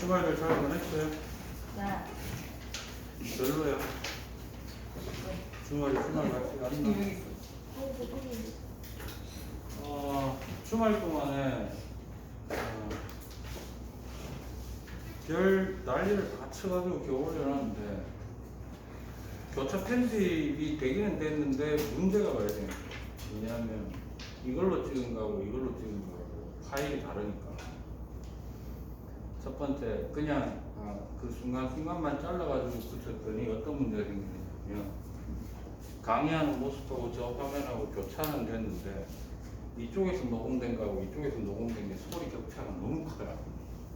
주말들 잘 보냈어요? 네. 별로야. 주말 같지 않나? 주말 동안에 별 난리를 다 쳐가지고 겨울에 올려놨는데 교차 편집이 되기는 됐는데 문제가 발생했어요. 왜냐하면 이걸로 찍은 거하고 이걸로 찍은 거하고 파일이 다르니까. 첫 번째 그냥 그 순간순간만 잘라가지고 붙였더니 어떤 문제가 생기냐면 강의하는 모습하고 저 화면하고 교차는 됐는데 이쪽에서 녹음된 거하고 이쪽에서 녹음된 게 소리 격차가 너무 커요.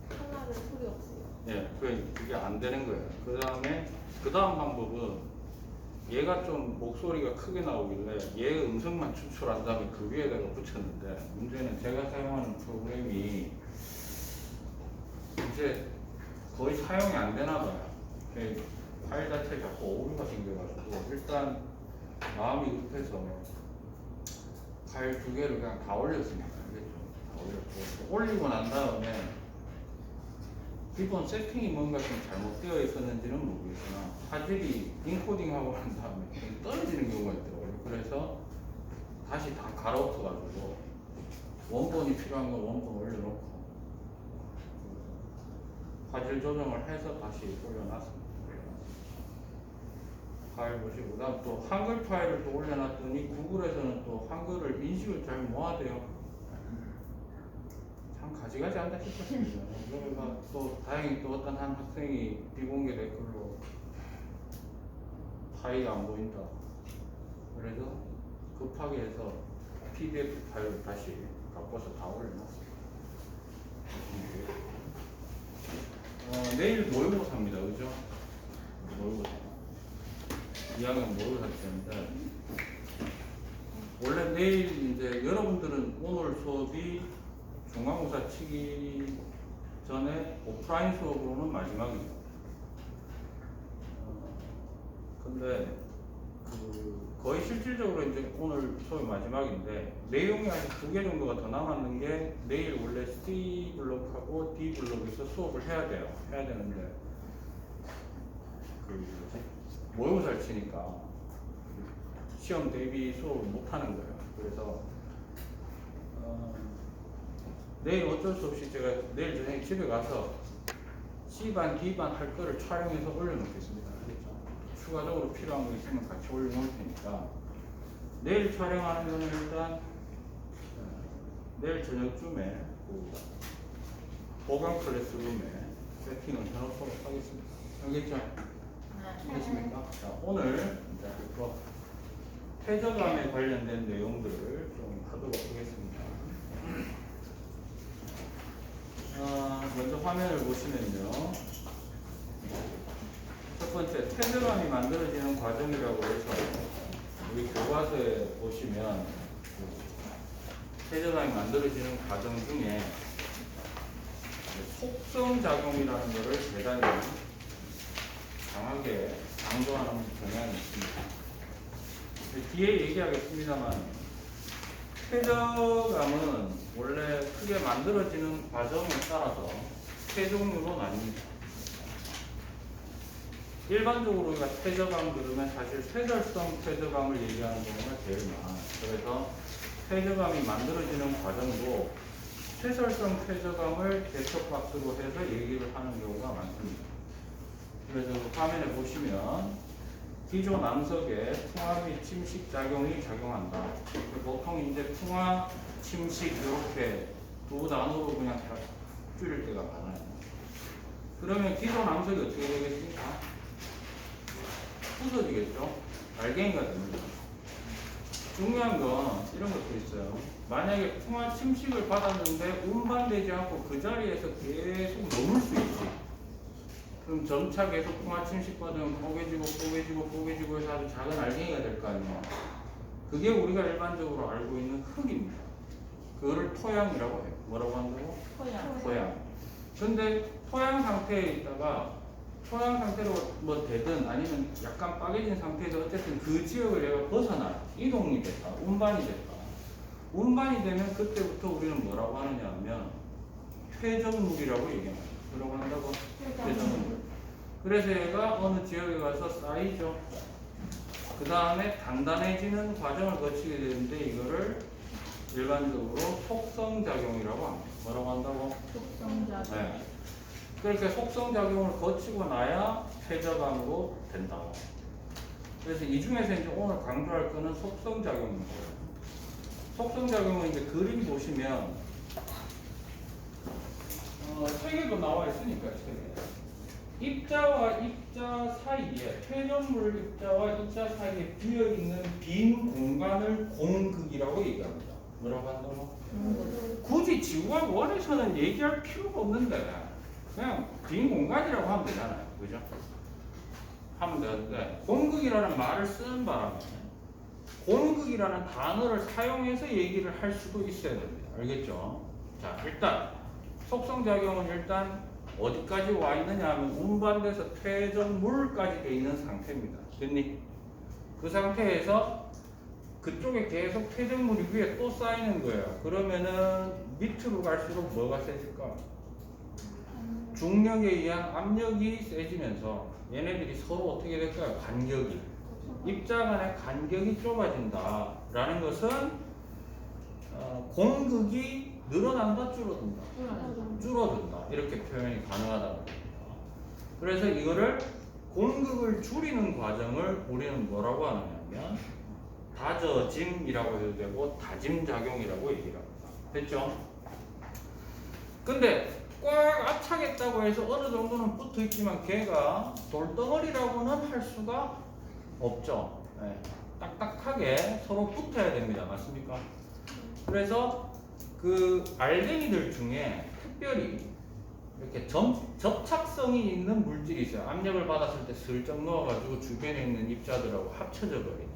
하나는 소리 없어요. 예, 그게 안 되는 거예요. 그 다음 방법은 얘가 좀 목소리가 크게 나오길래 얘 음성만 추출한 다음에 그 위에다가 붙였는데 문제는 제가 사용하는 프로그램이 이제 거의 사용이 안 되나 봐요. 파일 자체에 자꾸 오류가 생겨가지고 일단 마음이 급해서 파일 두 개를 그냥 다 올렸습니다. 다 올렸고 올리고 난 다음에 기본 세팅이 뭔가 좀 잘못되어 있었는지는 모르겠으나 화질이 인코딩하고 난 다음에 좀 떨어지는 경우가 있더라고요. 그래서 다시 다 갈아엎어가지고 원본이 필요한 건 원본 올려놓고 화질 조정을 해서 다시 올려놨습니다. 파일 보시고 그다음 또 한글 파일을 또 올려놨더니 구글에서는 또 한글을 인식을 잘 못하대요. 참 가지가지 한다 싶었습니다. 그러니까 또 다행히 또 어떤 한 학생이 비공개 댓글로 파일이 안 보인다. 그래서 급하게 해서 PDF 파일을 다시 바꿔서 다 올려놨습니다. 내일 모의고사입니다. 그죠? 모의고사. 2학년 모의고사 때인데 원래 내일 이제 여러분들은 오늘 수업이 중간고사 치기 전에 오프라인 수업으로는 마지막이죠. 근데 거의 실질적으로 이제 오늘 수업이 마지막인데 내용이 아직 2개 정도가 더 남았는 게 내일 원래 C 블록하고 D 블록에서 수업을 해야 돼요. 해야 되는데 모의고사를 치니까 시험 대비 수업을 못 하는 거예요. 그래서 내일 어쩔 수 없이 제가 내일 저녁에 집에 가서 C반, D반 할 거를 촬영해서 올려놓겠습니다. 알겠죠? 추가적으로 필요한 거 있으면 같이 올려놓을 테니까 내일 촬영하는 거는 일단 내일 저녁쯤에 보강 클래스룸에 세팅을 해놓도록 하겠습니다. 알겠죠? 됐습니까? 자, 오늘 이제 퇴저감에 관련된 내용들을 좀 하도록 하겠습니다. 먼저 화면을 보시면요. 첫 번째, 퇴저감이 만들어지는 과정이라고 해서 우리 교과서에 보시면 퇴저감이 만들어지는 과정 중에 속성작용이라는 것을 대단히 강하게 강조하는 경향이 있습니다. 뒤에 얘기하겠습니다만 퇴저감은 원래 크게 만들어지는 과정에 따라서 세 종류로 나뉩니다. 일반적으로 우리가 퇴저감 들으면 사실 쇠절성 퇴저감을 얘기하는 경우가 제일 많아요. 그래서 퇴저감이 만들어지는 과정도 쇠절성 퇴저감을 개척박스로 해서 얘기를 하는 경우가 많습니다. 그래서 화면에 보시면 기존 암석에 풍화 및 침식 작용이 작용한다. 보통 이제 풍화, 침식 이렇게 두 단어로 그냥 다 줄일 때가 많아요. 그러면 기존 암석이 어떻게 되겠습니까? 부서지겠죠? 날갱이가 됩니다. 중요한 건 이런 것도 있어요. 만약에 풍화, 침식을 받았는데 운반되지 않고 그 자리에서 계속 머물 수 있지. 그럼 점차 계속 풍화 침식 받으면 뽀개지고 해서 아주 작은 알갱이가 될 거 아니에요. 그게 우리가 일반적으로 알고 있는 흙입니다. 그거를 토양이라고 해요. 뭐라고 한다고? 토양. 근데 토양 상태에 있다가 토양 상태로 뭐 되든 아니면 약간 빠개진 상태에서 어쨌든 그 지역을 얘가 벗어나 이동이 됐다. 운반이 됐다. 운반이 되면 그때부터 우리는 뭐라고 하느냐 하면 퇴적물이라고 얘기합니다. 뭐라고 한다고? 퇴적물. 퇴적물. 그래서 얘가 어느 지역에 가서 쌓이죠. 그 다음에 단단해지는 과정을 거치게 되는데 이거를 일반적으로 속성작용이라고 합니다. 뭐라고 한다고? 속성작용. 네. 그렇게 속성작용을 거치고 나야 퇴적암으로 된다. 그래서 이 중에서 이제 오늘 강조할 거는 속성작용입니다. 속성작용은 이제 그림 보시면 책에도 나와 있으니까 책에 입자와 입자 사이에 퇴적물 입자와 입자 사이에 비어 있는 빈 공간을 공극이라고 얘기합니다. 뭐라고 한다고? 굳이 지구과 원에서는 얘기할 필요가 없는데 그냥 빈 공간이라고 하면 되잖아요. 그죠? 하면 되는데 공극이라는 말을 쓰는 바람에 공극이라는 단어를 사용해서 얘기를 할 수도 있어야 됩니다. 알겠죠? 자, 일단 속성작용은 일단 어디까지 와 있느냐 하면 운반돼서 퇴적물까지 돼 있는 상태입니다. 됐니? 그 상태에서 그쪽에 계속 퇴적물이 위에 또 쌓이는 거예요. 그러면은 밑으로 갈수록 뭐가 세질까? 중력에 의한 압력이 세지면서 얘네들이 서로 어떻게 될까요? 간격이 입자 간의 간격이 좁아진다라는 것은 공극이 늘어난다 줄어든다 줄어든다 이렇게 표현이 가능하다는 겁니다. 그래서 이거를 공극을 줄이는 과정을 우리는 뭐라고 하느냐면 다져짐이라고 해도 되고 다짐작용이라고 얘기를 합니다. 됐죠? 근데 꽉 압착했다고 해서 어느 정도는 붙어 있지만 걔가 돌덩어리라고는 할 수가 없죠. 네. 딱딱하게 서로 붙어야 됩니다. 맞습니까? 그래서 그 알갱이들 중에 특별히 이렇게 접착성이 있는 물질이 있어요. 압력을 받았을 때 슬쩍 넣어가지고 주변에 있는 입자들하고 합쳐져 버리는.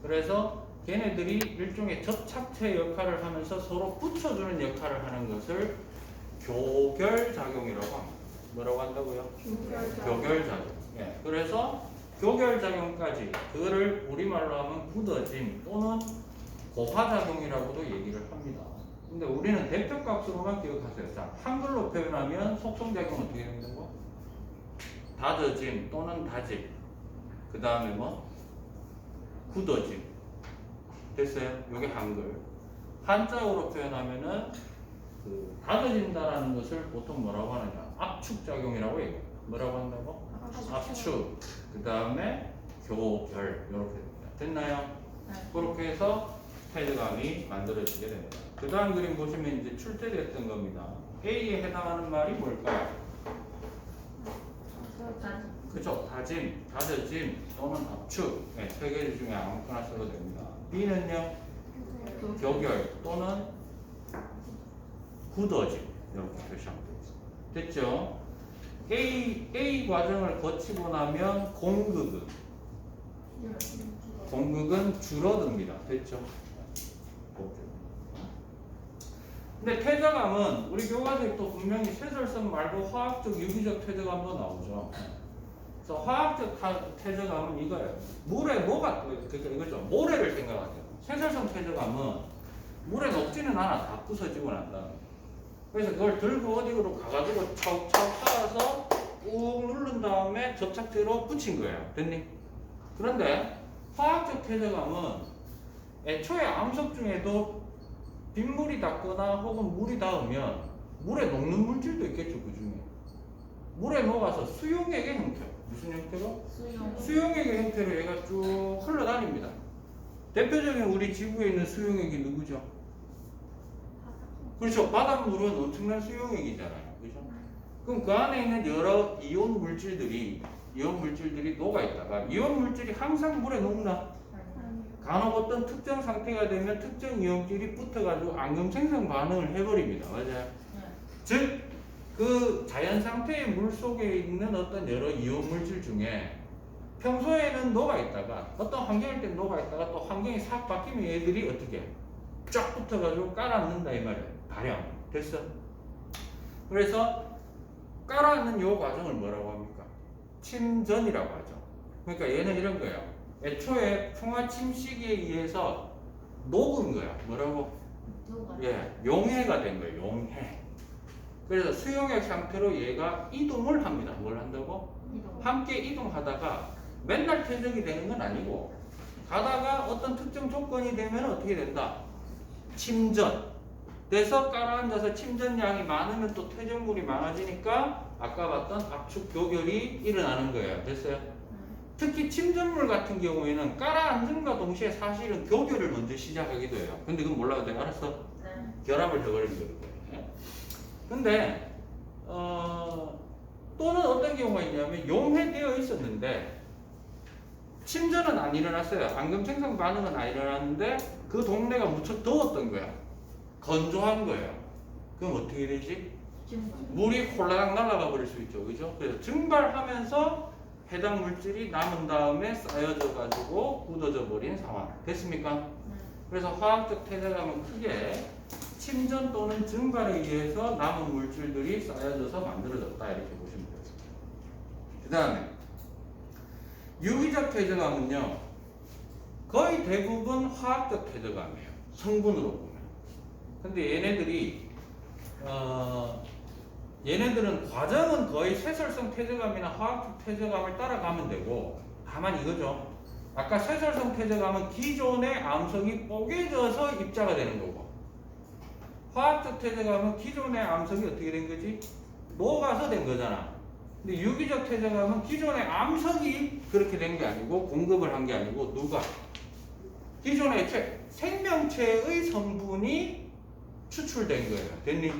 그래서 걔네들이 일종의 접착체 역할을 하면서 서로 붙여주는 역할을 하는 것을 교결작용이라고 합니다. 뭐라고 한다고요? 교결작용. 예. 그래서 교결작용까지 그거를 우리말로 하면 굳어짐 또는 고화작용이라고도 얘기를 합니다. 근데 우리는 대표값으로만 기억하세요. 자, 한글로 표현하면 속성작용은 어떻게 되는 거? 다져짐 또는 다짐. 그 다음에 뭐? 굳어짐. 됐어요? 이게 한글. 한자어로 표현하면은 그 다져진다라는 것을 보통 뭐라고 하느냐? 압축작용이라고 얘기해요. 뭐라고 한다고? 압축. 그 다음에 교결. 이렇게 됩니다. 됐나요? 네. 그렇게 해서 퇴적암이 만들어지게 됩니다. 그 다음 그림 보시면 이제 출제됐던 겁니다. A에 해당하는 말이 뭘까요? 그쵸? 다짐, 다져짐 또는 압축. 네, 세 개지 중에 아무거나 써도 됩니다. B는요? 교결 또는 굳어짐. 이렇게 표시하면 되겠습니다. 됐죠? A 과정을 거치고 나면 공극은 줄어듭니다. 됐죠? 근데 퇴적암은 우리 교과서에 분명히 세설성 말고 화학적, 유기적 퇴적암도 나오죠. 그래서 화학적 퇴적암은 이거예요. 물에 뭐가 그러니까 이거죠. 모래를 생각하세요. 세설성 퇴적암은 물에 녹지는 않아. 다 부서지고 난다. 그래서 그걸 들고 어디로 가가지고 차곡차곡 쌓아서 꾹 누른 다음에 접착제로 붙인 거예요. 됐니? 그런데 화학적 퇴적암은 애초에 암석 중에도 빗물이 닿거나 혹은 물이 닿으면 물에 녹는 물질도 있겠죠. 그 중에 물에 녹아서 수용액의 형태. 무슨 형태로? 수용액의 형태로 얘가 쭉 흘러다닙니다. 대표적인 우리 지구에 있는 수용액이 누구죠? 그렇죠. 바닷물은 엄청난 수용액이잖아요. 그죠? 그럼 그 안에 있는 여러 이온 물질들이 녹아 있다가 이온 물질이 항상 물에 녹나? 간혹 어떤 특정 상태가 되면 특정 이온끼리 붙어가지고 앙금 생성 반응을 해버립니다. 맞아요? 즉, 그 자연 상태의 물 속에 있는 어떤 여러 이온 물질 중에 평소에는 녹아 있다가 어떤 환경일 때 녹아 있다가 또 환경이 싹 바뀌면 얘들이 어떻게 쫙 붙어가지고 깔아앉는다 이 말이에요. 발형. 됐어? 그래서 깔아앉는 요 과정을 뭐라고 합니까? 침전이라고 하죠. 그러니까 얘는 이런 거예요. 애초에 풍화침 시기에 의해서 녹은 거야. 뭐라고? 예, 용해가 된 거예요. 용해. 그래서 수용액 상태로 얘가 이동을 합니다. 뭘 한다고? 이동. 함께 이동하다가 맨날 퇴적이 되는 건 아니고 가다가 어떤 특정 조건이 되면 어떻게 된다? 침전. 돼서 깔아앉아서 침전량이 많으면 또 퇴적물이 많아지니까 아까 봤던 압축 교결이 일어나는 거예요. 됐어요? 특히 침전물 같은 경우에는 깔아앉음과 동시에 사실은 교결을 먼저 시작하기도 해요. 근데 그건 몰라도 돼. 알았어? 네. 결합을 더 걸리는 거예요. 근데 또는 어떤 경우가 있냐면 용해되어 있었는데 침전은 안 일어났어요. 앙금 생성 반응은 안 일어났는데 그 동네가 무척 더웠던 거야. 건조한 거예요. 그럼 어떻게 되지? 물이 홀라당 날아가 버릴 수 있죠. 그죠? 그래서 증발하면서 해당 물질이 남은 다음에 쌓여져 가지고 굳어져 버린 상황. 됐습니까? 그래서 화학적 퇴적함은 크게 침전 또는 증발에 의해서 남은 물질들이 쌓여져서 만들어졌다. 이렇게 보시면 돼요. 그 다음에 유기적 퇴적함은요. 거의 대부분 화학적 퇴적함이에요. 성분으로 보면. 근데 얘네들은 과정은 거의 쇠설성 퇴적함이나 화학적 퇴적함을 따라가면 되고 다만 이거죠. 아까 쇠설성 퇴적함은 기존의 암석이 뽀개져서 입자가 되는 거고 화학적 퇴적함은 기존의 암석이 어떻게 된 거지? 녹아서 된 거잖아. 근데 유기적 퇴적함은 기존의 암석이 그렇게 된 게 아니고 공급을 한 게 아니고 누가? 기존의 생명체의 성분이 추출된 거예요. 됐니?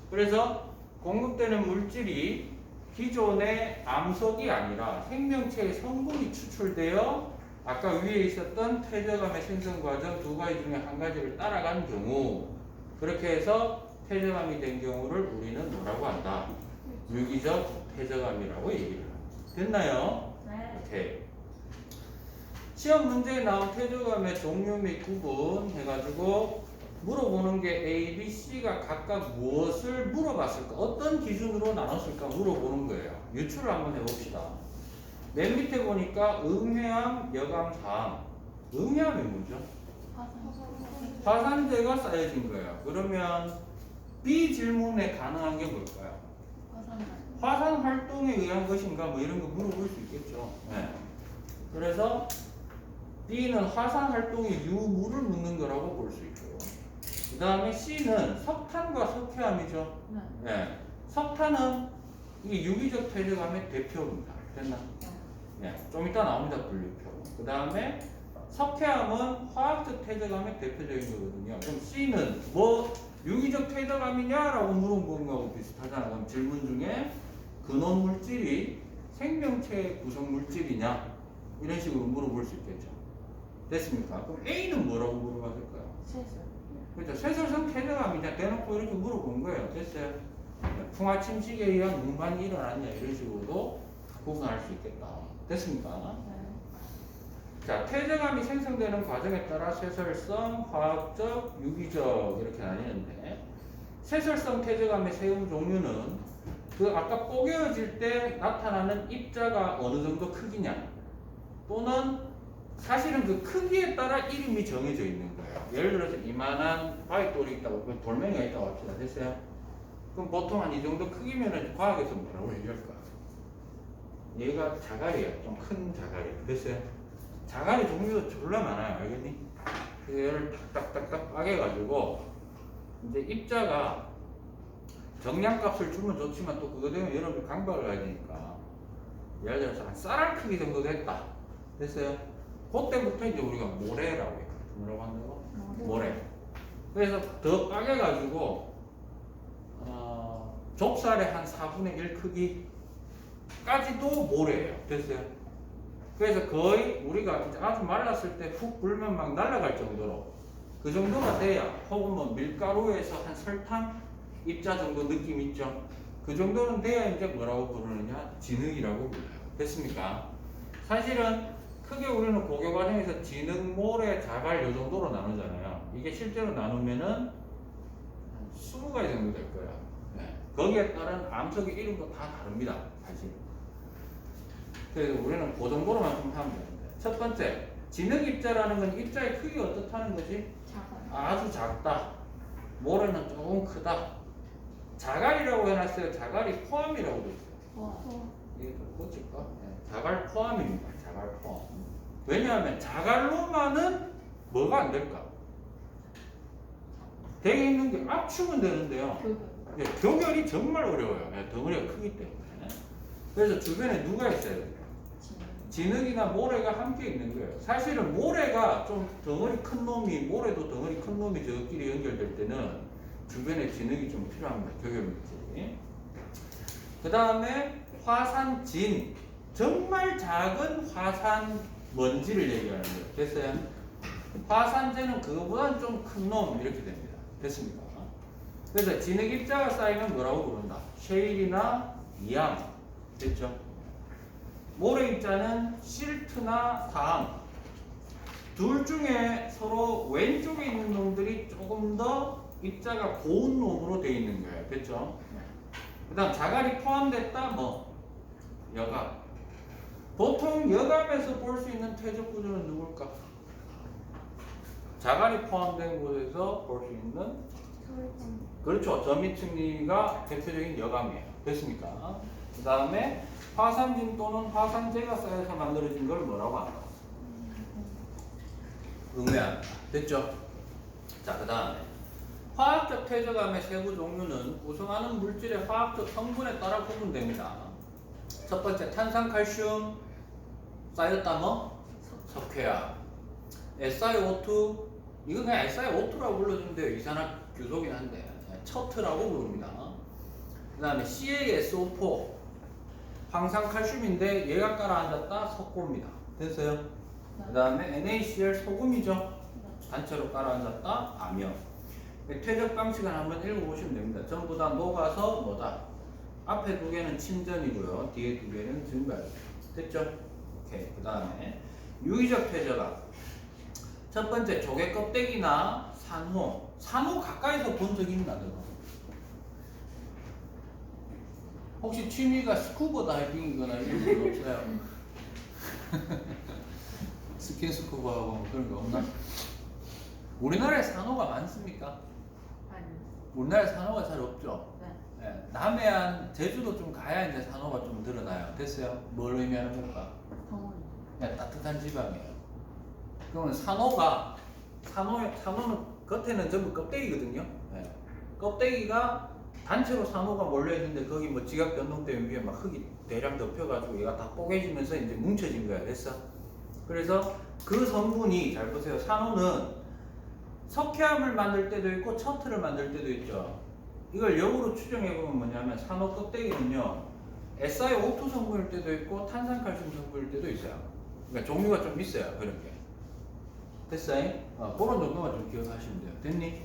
그래서 공급되는 물질이 기존의 암석이 아니라 생명체의 성분이 추출되어 아까 위에 있었던 퇴적암의 생성 과정 두 가지 중에 한 가지를 따라간 경우 그렇게 해서 퇴적암이 된 경우를 우리는 뭐라고 한다? 유기적 퇴적암이라고 얘기를 합니다. 됐나요? 네. 오케이. 시험 문제에 나온 퇴적암의 종류 및 구분 해가지고 물어보는 게 A, B, C가 각각 무엇을 물어봤을까? 어떤 기준으로 나눴을까? 물어보는 거예요. 유추를 한번 해봅시다. 맨 밑에 보니까 응해암, 여감사암. 응해암이 뭐죠? 화산재가 쌓여진 거예요. 그러면 B 질문에 가능한 게 뭘까요? 화산 활동에 의한 것인가? 뭐 이런 거 물어볼 수 있겠죠. 네. 그래서 B는 화산 활동의 유무를 묻는 거라고 볼 수 있고 그 다음에 C는 석탄과 석회암이죠. 네. 석탄은 이게 유기적 퇴적암의 대표입니다. 됐나? 네. 좀 이따 나옵니다. 분류표. 그 다음에 석회암은 화학적 퇴적암의 대표적인 거거든요. 그럼 C는 뭐 유기적 퇴적암이냐라고 물어보는 거하고 비슷하잖아. 그럼 질문 중에 근원 물질이 생명체의 구성 물질이냐 이런 식으로 물어볼 수 있겠죠. 됐습니까? 그럼 A는 뭐라고 물어봤을까요? 그렇죠. 쇠설성 퇴적암이냐 대놓고 이렇게 물어본 거예요. 됐어요. 풍화 침식에 의한 운반이 일어났냐 이런 식으로도 구분할 수 있겠다. 됐습니까? 자, 퇴적암이 생성되는 과정에 따라 쇠설성, 화학적, 유기적 이렇게 나뉘는데 쇠설성 퇴적암의 세운 종류는 그 아까 뽀개어질 때 나타나는 입자가 어느 정도 크기냐 또는 사실은 그 크기에 따라 이름이 정해져 있는 거예요. 예를 들어서 이만한 바위돌이 있다고 돌멩이가 있다고 합시다. 됐어요? 그럼 보통 한 이 정도 크기면은 과학에서 뭐라고 얘기할까? 얘가 자갈이에요. 좀 큰 자갈이에요. 됐어요? 자갈의 종류도 졸라 많아요. 알겠니? 그래서 얘를 딱딱딱딱 빠개가지고 이제 입자가 정량값을 주면 좋지만 또 그거 되면 여러분이 강박을 가야 되니까 예를 들어서 한 쌀알 크기 정도 됐다. 됐어요? 그때부터 이제 우리가 모래라고 해요. 뭐라고 한다고? 모래. 그래서 더 빠개가지고 좁쌀의 한 4분의 1 크기까지도 모래예요. 됐어요? 그래서 거의 우리가 이제 아주 말랐을 때 훅 불면 막 날아갈 정도로 그 정도가 돼야 혹은 뭐 밀가루에서 한 설탕 입자 정도 느낌 있죠? 그 정도는 돼야 이제 뭐라고 부르느냐? 진흙이라고 불러요. 됐습니까? 사실은 크게 우리는 고교 과정에서 진흙, 모래, 자갈 요 정도로 나누잖아요. 이게 실제로 나누면은 한 20가지 정도 될 거야. 네. 거기에 따른 암석의 이름도 다 다릅니다. 사실. 그래서 우리는 그 정도로만 좀 하면 되는데. 첫 번째, 진흙 입자라는 건 입자의 크기가 어떻다는 거지? 아주 작다. 모래는 조금 크다. 자갈이라고 해놨어요. 자갈이 포함이라고 돼 있어요. 어. 이게 좀 고칠까? 네, 자갈 포함입니다. 자갈 포함. 왜냐하면 자갈로만은 뭐가 안 될까? 되어 있는 게 압축은 되는데요. 예, 교결이 정말 어려워요. 예, 덩어리가 크기 때문에. 그래서 주변에 누가 있어요? 진흙이나 모래가 함께 있는 거예요. 사실은 모래가 좀 덩어리 큰 놈이, 모래도 덩어리 큰 놈이 저끼리 연결될 때는 주변에 진흙이 좀 필요합니다. 교결 물질이. 그 다음에 화산진. 정말 작은 화산 먼지를 얘기하는 거예요. 됐어요? 화산재는 그거보다는 좀 큰 놈 이렇게 됩니다. 됐습니까? 그래서 진흙 입자가 쌓이면 뭐라고 부른다? 쉐일이나 이암. 됐죠? 모래 입자는 실트나 다항. 둘 중에 서로 왼쪽에 있는 놈들이 조금 더 입자가 고운 놈으로 되어 있는 거예요. 됐죠? 그 다음 자갈이 포함됐다? 뭐? 여감. 보통 여감에서 볼 수 있는 퇴적 구조는 누굴까? 자갈이 포함된 곳에서 볼 수 있는 그렇죠. 저미층리가 대표적인 여감이에요. 됐습니까? 그 다음에 화산진 또는 화산재가 쌓여서 만들어진 걸 뭐라고 할까? 응매합니다. 됐죠? 자, 그 다음에 화학적 퇴적암의 세부 종류는 구성하는 물질의 화학적 성분에 따라 구분됩니다. 첫 번째 탄산칼슘 쌓였다 뭐? 석회암. SiO2 이건 그냥 SiO2라고 불러주는데요. 이산화규소긴 한데 처트라고 부릅니다. 그 다음에 CaSO4 황산칼슘인데 얘가 깔아앉았다 석고입니다. 됐어요? 그 다음에 NaCl 소금이죠. 단체로 깔아앉았다 암염. 퇴적 방식은 한번 읽어보시면 됩니다. 전부 다 녹아서 뭐다? 앞에 두 개는 침전이고요. 뒤에 두 개는 증발. 됐죠? 오케이. 그 다음에 유기적 퇴적암. 첫 번째 조개 껍데기나 산호. 산호 가까이서 본 적 있나 너? 혹시 취미가 스쿠버 다이빙이거나 이런 거 없어요? 스킨 스쿠버하고 뭐 그런 거 없나? 우리나라에 산호가 많습니까? 아니. 우리나라에 산호가 잘 없죠? 네. 예, 남해안, 제주도 좀 가야 이제 산호가 좀 드러나요. 됐어요? 뭘 의미하는 걸까? 덩어리. 네, 따뜻한 지방이에요. 그러면 산호는 겉에는 전부 껍데기거든요. 네. 껍데기가 단체로 산호가 몰려있는데 거기 뭐 지각 변동 때문에 위에 막 흙이 대량 덮여가지고 얘가 다 뽀개지면서 이제 뭉쳐진 거야. 됐어? 그래서 그 성분이, 잘 보세요. 산호는 석회암을 만들 때도 있고 처트를 만들 때도 있죠. 이걸 역으로 추정해보면 뭐냐면 산호 껍데기는요 SiO2 성분일 때도 있고 탄산칼슘 성분일 때도 있어요. 그러니까 종류가 좀 있어요. 그런 게. 됐어요? 그런 정도만 좀 기억하시면 돼요. 됐니?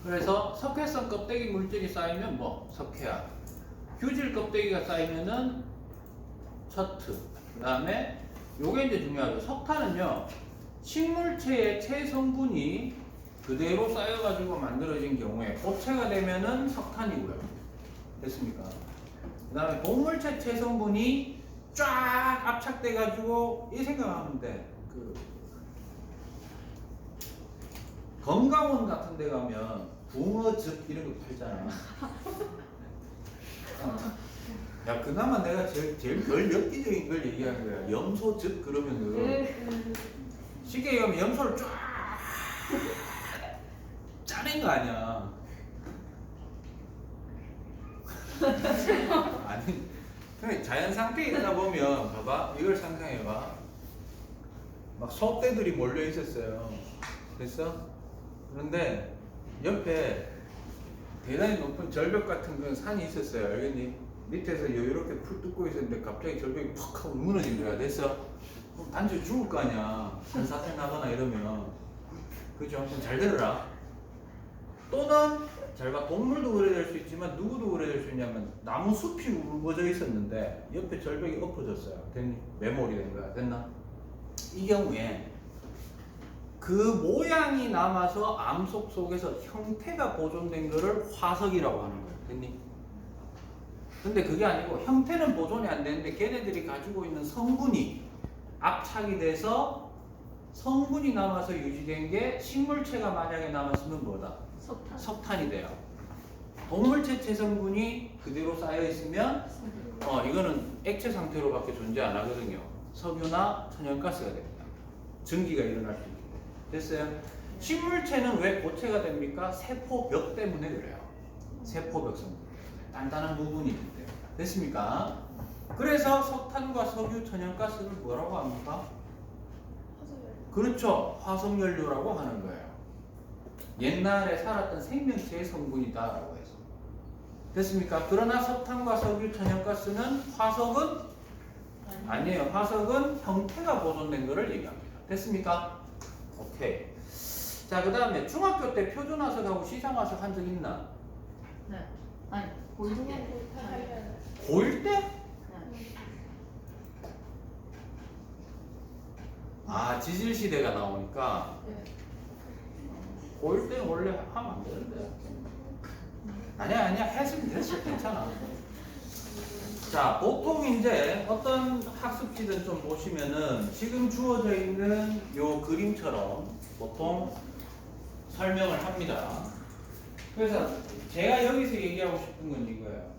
그래서 석회성 껍데기 물질이 쌓이면 뭐? 석회암. 규질 껍데기가 쌓이면은 처트. 그 다음에 요게 이제 중요하죠. 석탄은요 식물체의 체성분이 그대로 쌓여가지고 만들어진 경우에 고체가 되면은 석탄이고요. 됐습니까? 그 다음에 동물체 체성분이 쫙 압착돼가지고 이 생각하면 돼. 건강원 같은 데 가면 붕어즙 이런 거 팔잖아. 야, 그나마 내가 제일 덜 엽기적인 걸 얘기하는 거야. 염소즙 그러면은 쉽게 얘기하면 염소를 쫙 짜낸 거 아니야. 아니, 그냥 자연 상태에 있다 보면 봐봐, 이걸 상상해봐. 막 소떼들이 몰려 있었어요. 됐어? 그런데 옆에 대단히 높은 절벽 같은 그런 산이 있었어요. 알겠니? 밑에서 이렇게 풀 뜯고 있었는데 갑자기 절벽이 팍 하고 무너진 거야. 됐어? 그럼 단지 죽을 거 아니야. 산사태 나거나 이러면. 그죠? 그럼 잘 들어라. 또는 잘 봐. 동물도 그래 될 수 있지만 누구도 그래 될 수 있냐면 나무 숲이 우거져 있었는데 옆에 절벽이 엎어졌어요. 됐니? 매몰이 된 거야. 됐나? 이 경우에 그 모양이 남아서 암석 속에서 형태가 보존된 거를 화석이라고 하는 거예요. 됐니? 근데 그게 아니고 형태는 보존이 안 되는데 걔네들이 가지고 있는 성분이 압착이 돼서 성분이 남아서 유지된 게 식물체가 만약에 남았으면 뭐다? 석탄. 석탄이 돼요. 동물체체 성분이 그대로 쌓여 있으면 이거는 액체 상태로밖에 존재 안 하거든요. 석유나 천연가스가 됩니다. 증기가 일어날 수 있기 때문에. 됐어요? 식물체는 왜 고체가 됩니까? 세포벽 때문에 그래요. 세포벽 성분. 단단한 부분이 있기 때문에. 됐습니까? 그래서 석탄과 석유, 천연가스를 뭐라고 합니까? 그렇죠. 화석연료라고 하는 거예요. 옛날에 살았던 생명체의 성분이다라고 해서. 됐습니까? 그러나 석탄과 석유, 천연가스는 화석은 아니에요. 화석은 형태가 보존된 것을 얘기합니다. 됐습니까? 오케이. 자, 그 다음에 중학교 때 표준화석하고 시상화석 한 적 있나? 네. 아니, 고일 때. 고1 때? 네. 아, 지질시대가 나오니까 네. 고1 때는 원래 하면 안 되는데. 아니야, 했으면 됐어. 괜찮아. 자, 보통 이제 어떤 학습지든 좀 보시면은 지금 주어져 있는 요 그림처럼 보통 설명을 합니다. 그래서 제가 여기서 얘기하고 싶은 건 이거예요.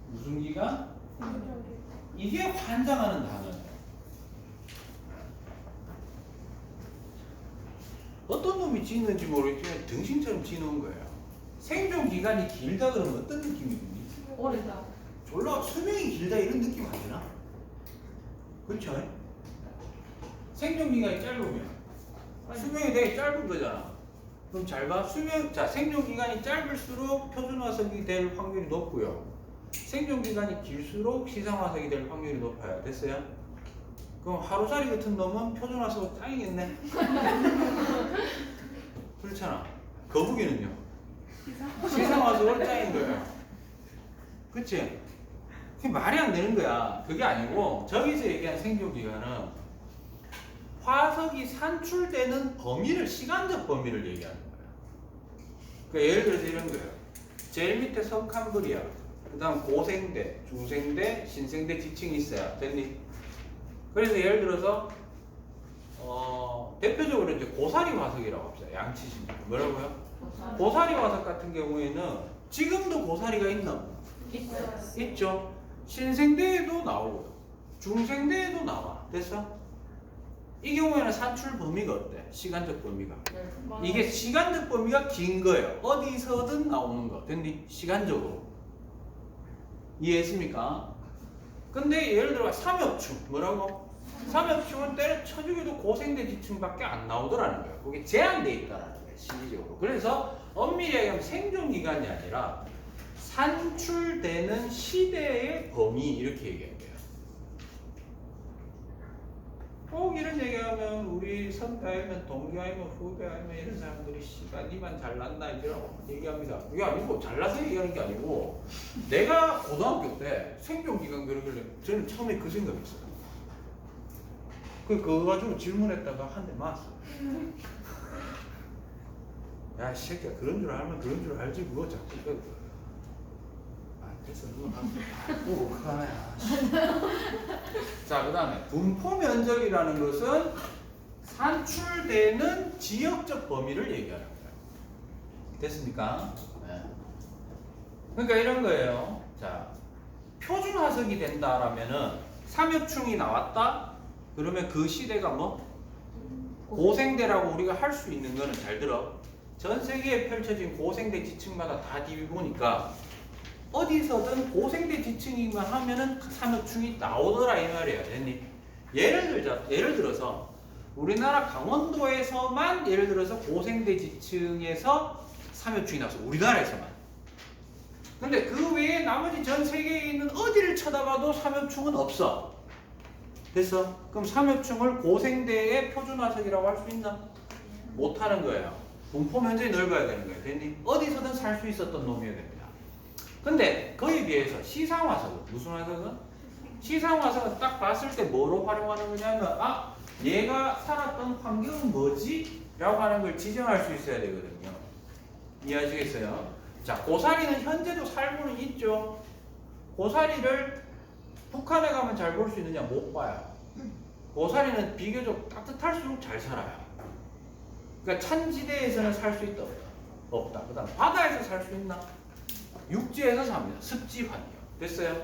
무슨 기간? 이게 환장하는 단어예요. 어떤 놈이 짓는지 모르겠지만 등신처럼 지는 거예요. 생존 기간이 길다 그러면 어떤 느낌이 드니? 오래다. 졸라 수명이 길다 이런 느낌 안 드나? 그렇죠? 생존 기간이 짧으면 수명이 되게 짧은 거잖아. 그럼 잘 봐. 생존 기간이 짧을수록 표준화석이 될 확률이 높고요. 생존 기간이 길수록 시상화석이 될 확률이 높아요. 됐어요? 그럼 하루살이 같은 놈은 표준화석 짱이겠네. 그렇잖아. 거북이는요? 시상화석은 짱인 거예요. 그치? 그게 말이 안 되는 거야. 그게 아니고 저기서 얘기한 생존기간은 화석이 산출되는 범위를, 시간적 범위를 얘기하는 거예요. 그러니까 예를 들어서 이런 거예요. 제일 밑에 석한불이야. 그 다음 고생대, 중생대, 신생대 지층이 있어요. 됐니? 그래서 예를 들어서 대표적으로 이제 고사리 화석이라고 합시다. 양치신 뭐라고요? 고사리 화석 같은 경우에는 지금도 고사리가 있나? 있어요. 있죠. 신생대에도 나오고 중생대에도 나와. 됐어? 이 경우에는 산출 범위가 어때? 시간적 범위가. 이게 시간적 범위가 긴 거예요. 어디서든 나오는 거. 됐니? 시간적으로. 이해했습니까? 근데 예를 들어 삼엽충 뭐라고? 삼엽충은 때려쳐 죽여도 고생대 지층밖에 안 나오더라는 거예요. 그게 제한돼 있다는 거예요. 실질적으로. 그래서 엄밀히 얘기하면 생존기간이 아니라 산출되는 시대의 범위 이렇게 얘기해야 돼요. 꼭 이런 얘기하면 우리 선배 아니면 동기 아니면 후배 아니면 이런 사람들이 시간이만 잘났나 이라고 얘기합니다. 그게 아니고 잘나서 얘기하는 게 아니고 내가 고등학교 때 생존기간 그러길래 저는 처음에 그 생각했어요. 그거 가지고 질문했다가 한 대 맞았어. 야, 이 새끼야, 그런 줄 알면 그런 줄 알지, 그거 자꾸. 됐어, 누가 보고 그러네. 자, 그 다음에 분포 면적이라는 것은 산출되는 지역적 범위를 얘기하는 거예요. 됐습니까? 네. 그러니까 이런 거예요. 자, 표준 화석이 된다라면은 삼엽충이 나왔다? 그러면 그 시대가 뭐? 고생대라고 우리가 할 수 있는 거는 잘 들어. 전 세계에 펼쳐진 고생대 지층마다 다 뒤보니까 어디서든 고생대 지층이만 하면은 삼엽충이 나오더라 이 말이야. 됐니? 예를 들어서 우리나라 강원도에서만 예를 들어서 고생대 지층에서 삼엽충이 나왔어. 우리나라에서만. 근데 그 외에 나머지 전 세계에 있는 어디를 쳐다봐도 삼엽충은 없어. 됐어? 그럼 삼엽충을 고생대의 표준화석이라고 할 수 있나? 못하는 거예요. 분포 면적이 넓어야 되는 거예요. 됐니? 어디서든 살 수 있었던 놈이어야 됩니다. 근데 그에 비해서 시상화석은 무슨 화석은? 시상화석은 딱 봤을 때 뭐로 활용하는 거냐면 얘가 살았던 환경은 뭐지? 라고 하는 걸 지정할 수 있어야 되거든요. 이해하시겠어요? 자, 고사리는 현재도 살고는 있죠. 고사리를 북한에 가면 잘 볼 수 있느냐? 못 봐요. 고사리는 비교적 따뜻할수록 잘 살아요. 그러니까 찬지대에서는 살 수 있다 없다. 없다. 그 다음 바다에서 살 수 있나? 육지에서 삽니다. 습지 환경. 됐어요?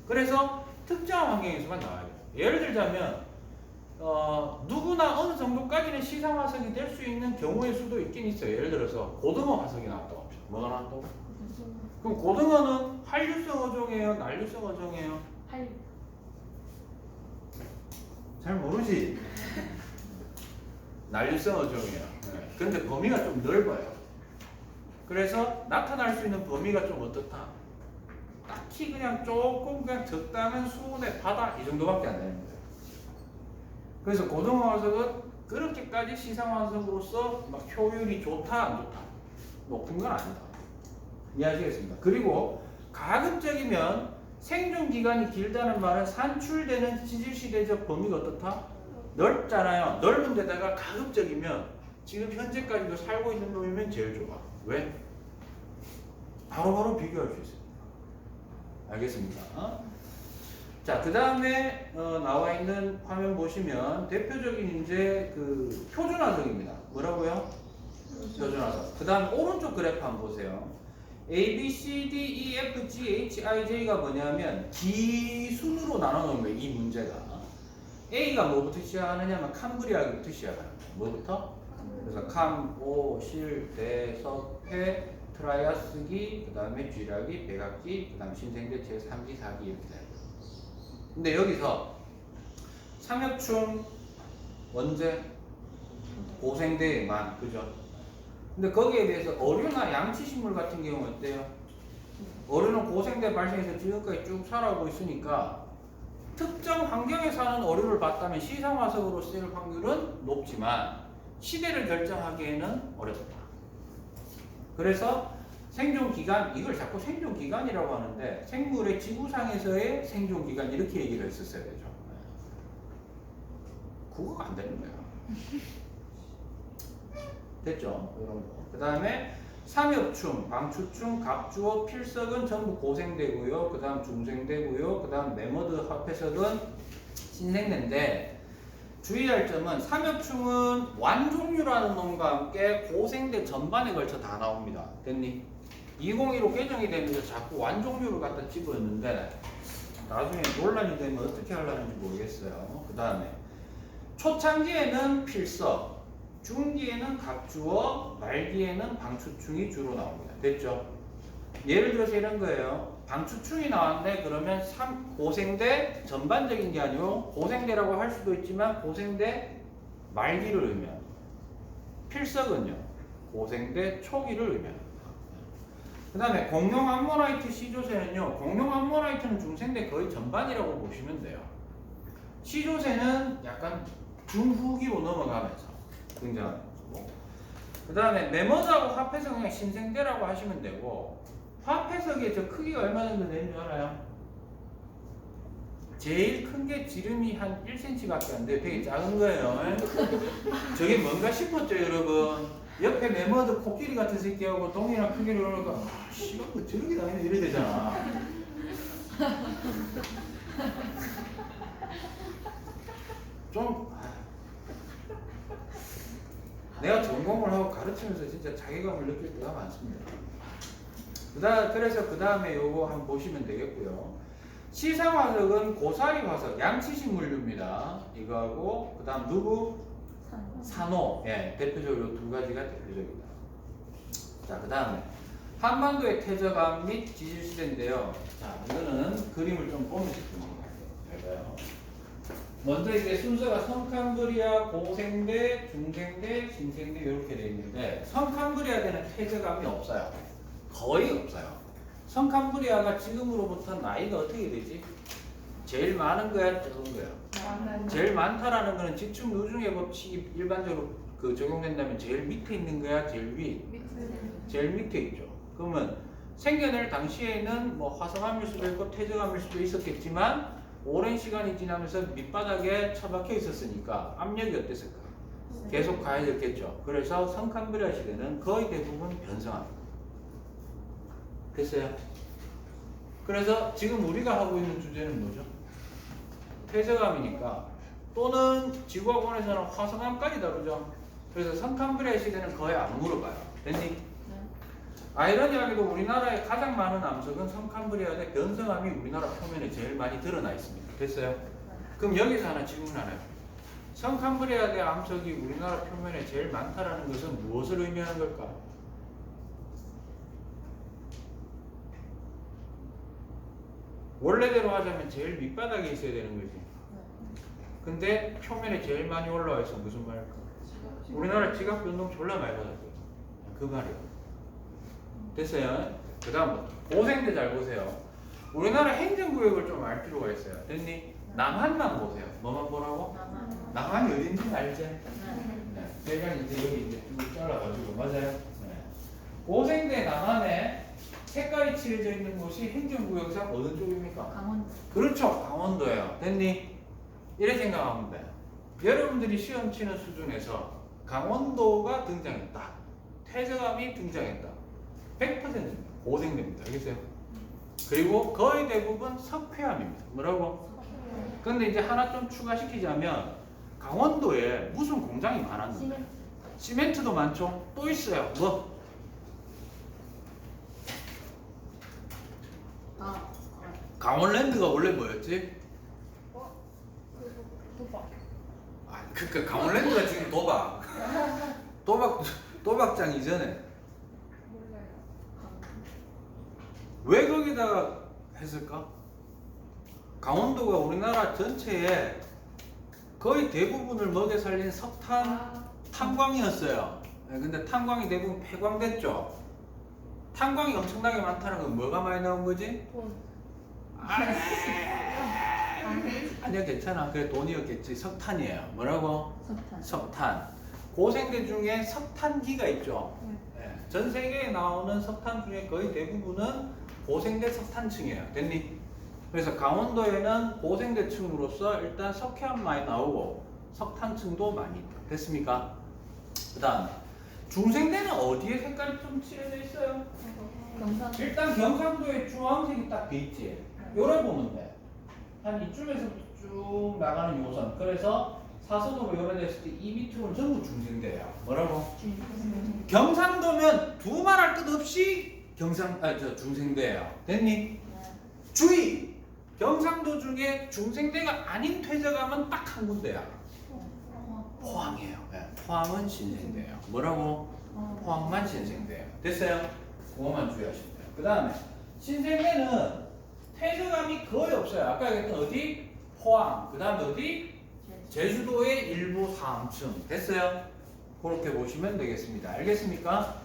그래서 특정한 환경에서만 나와야 돼요. 예를 들자면 누구나 어느 정도까지는 시상 화석이 될 수 있는 경우의 수도 있긴 있어요. 예를 들어서 고등어 화석이 나왔다고 합시다. 뭐가 나왔다고? 그럼 고등어는 한류성 어종이에요? 난류성 어종이에요? 할 잘 모르지? 난류성 어종이에요. 네. 근데 범위가 좀 넓어요. 그래서 나타날 수 있는 범위가 좀 어떻다? 딱히 그냥 조금 그냥 적당한 수온의 바다 이 정도밖에 안 되는 거예요. 그래서 고등어 화석은 그렇게까지 시상 화석으로서 막 효율이 좋다 안 좋다 높은 건 아니다. 이해하시겠습니까? 그리고 가급적이면 생존 기간이 길다는 말은 산출되는 지질시대적 범위가 어떻다? 넓잖아요. 넓은 데다가 가급적이면 지금 현재까지도 살고 있는 놈이면 제일 좋아. 왜? 바로바로 비교할 수 있습니다. 알겠습니까? 자, 그 다음에 나와 있는 화면 보시면 대표적인 이제 그 표준화석입니다. 뭐라고요? 표준화석. 그 다음 오른쪽 그래프 한번 보세요. A, B, C, D, E, F, G, H, I, J가 뭐냐면 기순으로 나눠놓은 거예요. 이 문제가. A가 뭐부터 시작하느냐면 캄브리아부터 시작하는 거예요. 뭐부터? 그래서 캄, 오, 실, 대, 석, 폐, 트라이아스기, 그 다음에 쥐라기, 백악기, 그 다음에 신생대, 제3기, 4기 이렇게 돼요. 근데 여기서 삼엽충, 원재, 고생대만, 그죠? 근데 거기에 대해서 어류나 양치식물 같은 경우는 어때요? 어류는 고생대 발생해서 지금까지 쭉 살아오고 있으니까 특정 환경에 사는 어류를 봤다면 시상화석으로 쓰일 확률은 높지만 시대를 결정하기에는 어렵다. 그래서 생존기간, 이걸 자꾸 생존기간이라고 하는데 생물의 지구상에서의 생존기간 이렇게 얘기를 했었어야 되죠. 국어가 안 되는 거야. 됐죠? 이런 거. 그 다음에 삼엽충, 방추충, 갑주어, 필석은 전부 고생대고요. 그 다음 중생대고요. 그 다음 매머드, 합해석은 신생대인데 주의할 점은 삼엽충은 완종류라는 놈과 함께 고생대 전반에 걸쳐 다 나옵니다. 됐니? 2015 개정이 되면서 자꾸 완종류를 갖다 집어넣는데 나중에 논란이 되면 어떻게 하려는지 모르겠어요. 그 다음에 초창기에는 필석, 중기에는 갑주어, 말기에는 방추충이 주로 나옵니다. 됐죠? 예를 들어서 이런 거예요. 방추충이 나왔네. 그러면 고생대 전반적인 게 아니고 고생대라고 할 수도 있지만 고생대 말기를 의미합니다. 필석은요. 고생대 초기를 의미합니다. 그 다음에 공룡 암모나이트 시조새는요. 공룡 암모나이트는 중생대 거의 전반이라고 보시면 돼요. 시조새는 약간 중후기로 넘어가면서 등장하는 거고. 그 다음에 매머드하고 합해석 그냥 신생대라고 하시면 되고 화폐석의 저 크기가 얼마 정도 되는 줄 알아요? 제일 큰 게 지름이 한 1cm밖에 안 돼요. 되게 작은 거예요. 저게 뭔가 싶었죠, 여러분? 옆에 매머드 코끼리 같은 새끼하고 동이랑 크기를 그러니까 씨발 뭐 저렇게 다니네 이래 되잖아. 좀 내가 전공을 하고 가르치면서 진짜 자괴감을 느낄 때가 많습니다. 그래서 그 다음에 요거 한번 보시면 되겠고요. 시상화석은 고사리 화석, 양치식물류입니다. 이거하고 그 다음 누구? 산호. 예, 대표적으로 두 가지가 대표적입니다. 자, 그 다음에 한반도의 퇴적암 및 지질시대인데요. 자, 이거는 그림을 좀 보면서 볼까요? 먼저 이제 순서가 성캄브리아, 고생대, 중생대, 신생대 이렇게 되어 있는데 성캄브리아대는 퇴적암이 없어요. 거의 없어요. 성캄브리아가 지금으로부터 나이가 어떻게 되지? 제일 많은 거야, 적은 거야? 제일 많다라는 거는 지축 누중의 법칙이 일반적으로 적용된다면 제일 밑에 있는 거야, 제일 위? 제일 밑에 있죠. 그러면 생겨날 당시에는 뭐 화성암일 수도 있고 퇴적암일 수도 있었겠지만 오랜 시간이 지나면서 밑바닥에 처박혀 있었으니까 압력이 어땠을까? 계속 가해졌겠죠. 그래서 성캄브리아 시대는 거의 대부분 변성합니다. 됐어요? 그래서 지금 우리가 하고 있는 주제는 뭐죠? 퇴적암이니까 또는 지구학원에서는 화성암까지 다루죠. 그래서 성캄브리아 시대는 거의 안 물어봐요. 됐니? 아이러니하게도 우리나라에 가장 많은 암석은 성캄브리아대 변성암이 우리나라 표면에 제일 많이 드러나 있습니다. 됐어요? 그럼 여기서 하나 질문하나요? 성캄브리아대 암석이 우리나라 표면에 제일 많다라는 것은 무엇을 의미하는 걸까? 원래대로 하자면 제일 밑바닥에 있어야 되는 거지. 근데 표면에 제일 많이 올라와 있어. 무슨 말일까? 우리나라 지각 변동 졸라 많이 받았어요. 그 말이에요. 됐어요? 그 다음부터 고생대 잘 보세요. 우리나라 행정구역을 좀 알 필요가 있어요. 됐니? 남한만 보세요. 뭐만 보라고? 남한이 어딘지 알지? 네. 제가 이제 여기 이제 쭉 잘라가지고 맞아요? 네. 고생대 남한에 색깔이 칠해져 있는 곳이 행정구역상 어느 쪽입니까? 강원도. 그렇죠. 강원도예요. 됐니? 이래 생각하면 돼. 여러분들이 시험 치는 수준에서 강원도가 등장했다. 태저감이 등장했다. 100% 고생됩니다. 알겠어요? 그리고 거의 대부분 석회암입니다. 뭐라고? 근데 이제 하나 좀 추가시키자면 강원도에 무슨 공장이 많았는데? 시멘트도 많죠? 또 있어요. 뭐? 강원랜드가 원래 뭐였지? 도박. 아, 그러니까 강원랜드가 지금 도박장 이전에 몰라요. 왜 거기다가 했을까? 강원도가 우리나라 전체에 거의 대부분을 먹여 살린 석탄 탄광이었어요. 네, 근데 탄광이 대부분 폐광됐죠. 탄광이 엄청나게 많다는 건 뭐가 많이 나온 거지? 돈. 아니야 괜찮아. 그래 돈이었겠지. 석탄이에요. 뭐라고? 석탄. 석탄. 고생대 중에 석탄기가 있죠. 네. 전 세계에 나오는 석탄 중에 거의 대부분은 고생대 석탄층이에요. 됐니? 그래서 강원도에는 고생대층으로서 일단 석회암 많이 나오고 석탄층도 많이 있다. 됐습니까? 그 다음 중생대는 어디에 색깔이 좀 칠해져 있어요? 경상도. 일단 경상도에 주황색이 딱 돼 있지. 요래 보면 돼. 한 이쯤에서부터 쭉 나가는 요선. 그래서 사선으로 요래됐을 때 이 밑으로는 전부 중생대예요. 뭐라고? 경상도면 두말할 것 없이 중생대예요. 됐니? 주의! 경상도 중에 중생대가 아닌 퇴적하면 딱 한 군데야. 포항이에요. 네. 포항은 신생대예요. 뭐라고? 포항만 신생대예요. 됐어요? 그거만 주의하시면 돼요. 그 다음에 신생대는 퇴적함이 거의 없어요. 아까 얘기했던 어디? 포항. 그 다음에 어디? 제주도의 일부 상층. 됐어요? 그렇게 보시면 되겠습니다. 알겠습니까?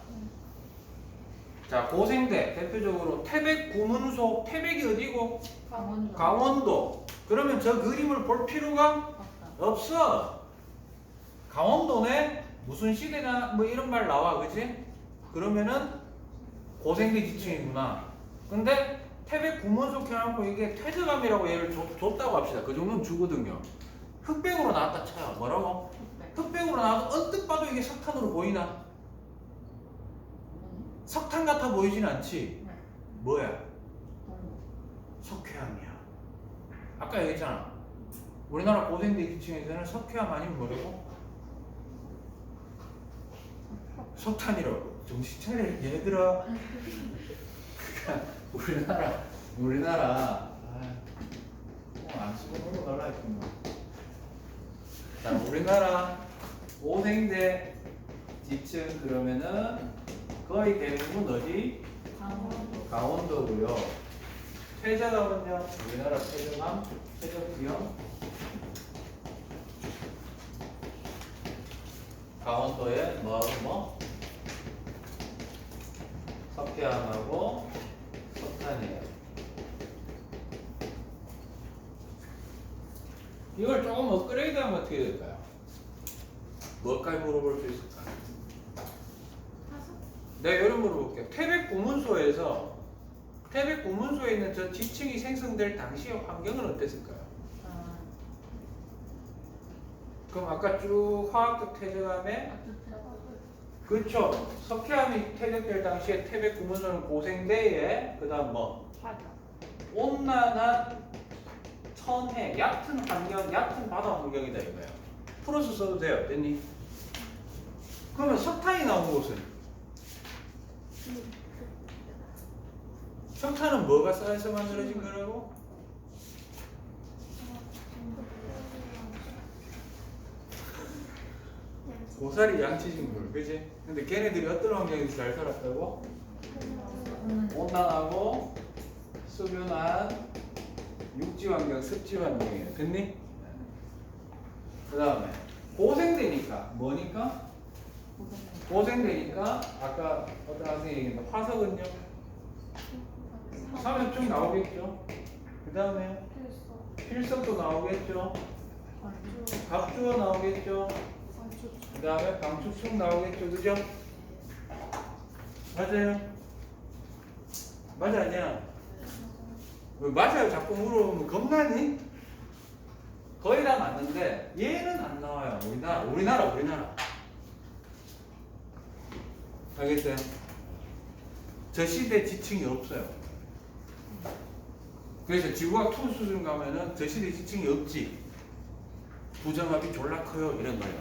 자, 고생대 대표적으로 태백 구문소. 태백이 어디고? 강원도. 강원도. 그러면 저 그림을 볼 필요가 없어. 강원도네 무슨 시대나 뭐 이런 말 나와, 그지? 그러면은 고생대 지층이구나. 근데 태백 구문소 켜놓고 이게 퇴적암이라고 얘를 줬다고 합시다. 그 정도는 주거든요. 흑백으로 나왔다 쳐요. 뭐라고? 흑백으로 나와도 언뜻 봐도 이게 석탄으로 보이나? 석탄 같아 보이진 않지? 뭐야? 석회암이야. 아까 얘기했잖아. 우리나라 고생대 지층에서는 석회암 아니면 뭐라고? 석탄이라고. 정신 차려 얘들아. 우리나라 안 쓰고 넘어갈라 했구나. 자, 우리나라 고생대 지층 그러면은 거의 대부분 어디? 강원도고요. 퇴적암은요, 우리나라 퇴적암, 퇴적지형 강원도에 뭐? 석회암하고 석탄이에요. 이걸 조금 업그레이드하면 어떻게 될까요? 뭘까지 물어볼 수 있을까요? 내가 이런 물어볼게요. 태백 구문소에 있는 저 지층이 생성될 당시의 환경은 어땠을까요? 그럼 아까 쭉 화학적 퇴적암에 그렇죠. 석회암이 퇴적될 당시에 태백 구문소는 고생대에 그다음 뭐 온난한 천해 얕은 환경, 얕은 바다 환경이다 이거예요. 풀어서 써도 돼요. 됐니? 그러면 석탄이 나온 곳은 석탄은 뭐가 쌓여서 만들어진 거라고? 고사리 양치식물, 그지? 근데 걔네들이 어떤 환경에서 잘 살았다고? 온난하고 수변한 육지 환경, 습지 환경이에요. 됐니? 그 다음에 고생되니까 뭐니까? 고생되니까 아까 어떤 학생이 얘기했는데 화석은요? 사면축 나오겠죠? 그 다음에 필석도 나오겠죠? 갑주어 나오겠죠? 그 다음에 방축축 나오겠죠? 그죠? 맞아요? 맞아 아니야? 왜 맞아요? 자꾸 물어보면 겁나니? 거의 다 맞는데 얘는 안 나와요. 우리나라. 알겠어요? 저 시대 지층이 없어요. 그래서 지구학 투 수준 가면은 저 시대 지층이 없지. 부정합이 졸라 커요. 이런 거예요.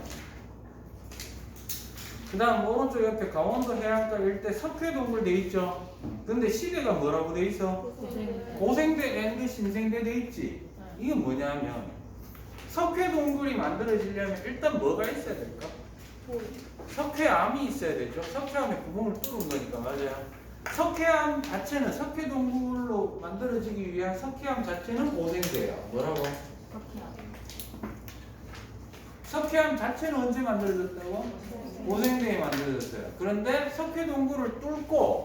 그 다음 오른쪽 옆에 강원도 해안가 일대 석회동굴 돼 있죠? 근데 시대가 뭐라고 돼 있어? 고생대 앤드 신생대 돼 있지? 이게 뭐냐면 석회동굴이 만들어지려면 일단 뭐가 있어야 될까? 석회암이 있어야 되죠? 석회암에 구멍을 뚫은 거니까 맞아요. 석회암 자체는 석회동굴로 만들어지기 위한 석회암 자체는 고생대예요. 뭐라고? 석회암 자체는 언제 만들어졌다고? 고생대에 만들어졌어요. 그런데 석회동굴을 뚫고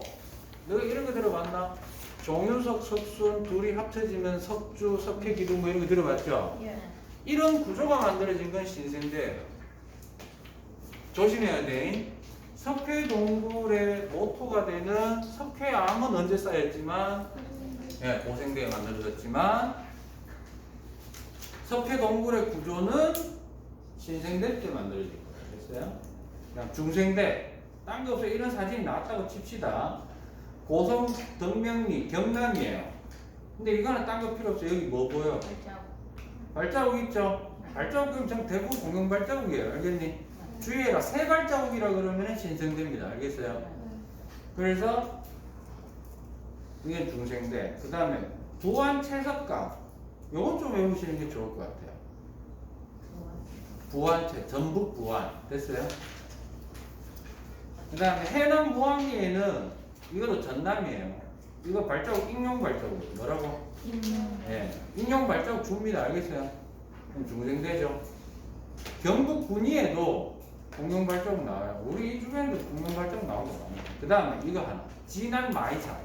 너가 이런 거 들어봤나? 종유석, 석순 둘이 합쳐지면 석주, 석회기둥 뭐 이런 거 들어봤죠? 이런 구조가 만들어진 건 신생대예요. 조심해야 돼. 석회동굴의 모토가 되는 석회암은 언제 쌓였지만 고생대에 만들어졌지만 석회동굴의 구조는 신생대 때 만들어진 거예요. 됐어요? 그냥 중생대. 딴 게 없어요. 이런 사진이 나왔다고 칩시다. 고성 덕명리 경남이에요. 근데 이거는 딴 거 필요 없어요. 여기 뭐 보여? 발자국 있죠? 발자국은 전 대부분 공룡 발자국이에요. 알겠니? 주의해라. 새 발자국이라 그러면 신생대입니다. 알겠어요? 그래서 이게 중생대. 그 다음에 부안 채석강. 요건 좀 외우시는 게 좋을 것 같아요. 부안채, 전북 부안. 됐어요? 그 다음에 해남 무항리에는 이것도 전남이에요. 이거 발자국 익룡 발자국. 뭐라고? 익룡 발자국 줍니다. 알겠어요? 중생대죠. 경북 군위에도 공룡 발자국 나와요. 우리 이 주변에도 공룡 발자국 나오고. 그 다음에 이거 하나. 진안 마이산.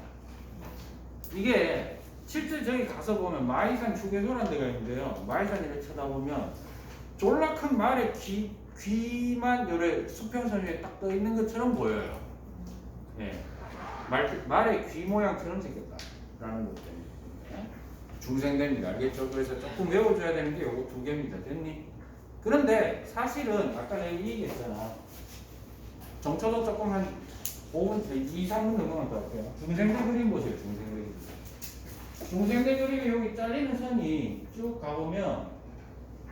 이게 실제 저기 가서 보면 마이산 휴게소라는 데가 있는데요. 마이산을 쳐다보면 졸라 큰 말의 귀만 요래 수평선 위에 딱 떠 있는 것처럼 보여요. 예. 말의 귀 모양처럼 생겼다라는 것 때문에 중생대입니다. 알겠죠? 그래서 조금 외워줘야 되는 게 요거 두 개입니다. 됐니? 그런데 사실은 아까 내가 얘기했잖아. 정초도 조금 한 5분, 2, 3분 정도만 더 할게요. 중생대 그림 보세요. 중생대 그림. 중생대 그림에 여기 잘리는 선이 쭉 가보면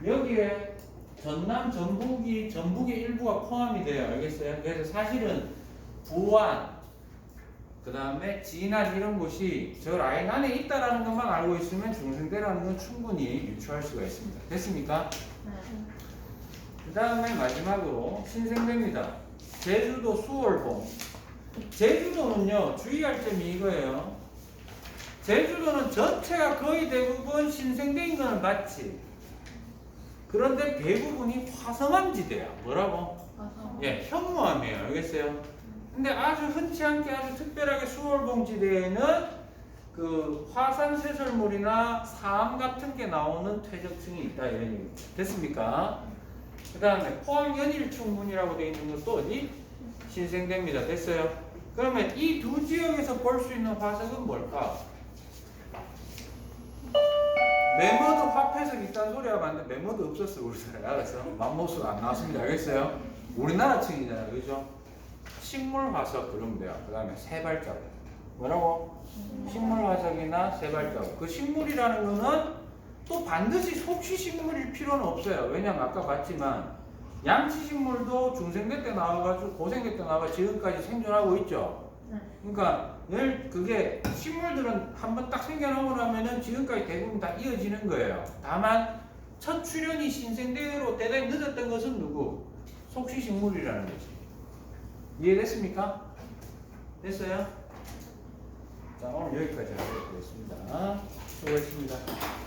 여기에 전남, 전북의 일부가 포함이 돼요. 알겠어요? 그래서 사실은 부안, 그 다음에 진안 이런 곳이 저 라인 안에 있다라는 것만 알고 있으면 중생대라는 건 충분히 유추할 수가 있습니다. 됐습니까? 그 다음에 마지막으로 신생대입니다. 제주도 수월봉. 제주도는요, 주의할 점이 이거예요. 제주도는 전체가 거의 대부분 신생대인 거는 맞지. 그런데 대부분이 화성암지대야. 뭐라고? 예, 현무암이에요. 알겠어요? 근데 아주 흔치 않게 아주 특별하게 수월봉지대에는 그 화산쇄설물이나 사암 같은 게 나오는 퇴적층이 있다. 이런 얘기입니다. 됐습니까? 그 다음에 포항연일충문이라고 되어 있는 것도 어디? 신생대입니다. 됐어요? 그러면 이 두 지역에서 볼 수 있는 화석은 뭘까? 메모드 화폐석 있다는 소리가 맞는데 메모드 없었어. 우리나라에. 알았어? 맘모스가 안 나왔습니다. 알겠어요? 우리나라 층이잖아요. 그죠? 식물 화석 그러면 돼요. 그 다음에 새발자국. 뭐라고? 식물 화석이나 새발자국. 그 식물이라는 거는 또 반드시 속시 식물일 필요는 없어요. 왜냐면 아까 봤지만 양치 식물도 중생대 때 나와가지고 고생대 때 나와가 지금까지 생존하고 있죠. 네. 그러니까 그게 식물들은 한번 딱 생겨나고 나면은 지금까지 대부분 다 이어지는 거예요. 다만 첫 출현이 신생대로 대단히 늦었던 것은 누구? 속시식물이라는 거지. 이해됐습니까? 됐어요? 자, 오늘 여기까지 하도록 하겠습니다. 수고하셨습니다.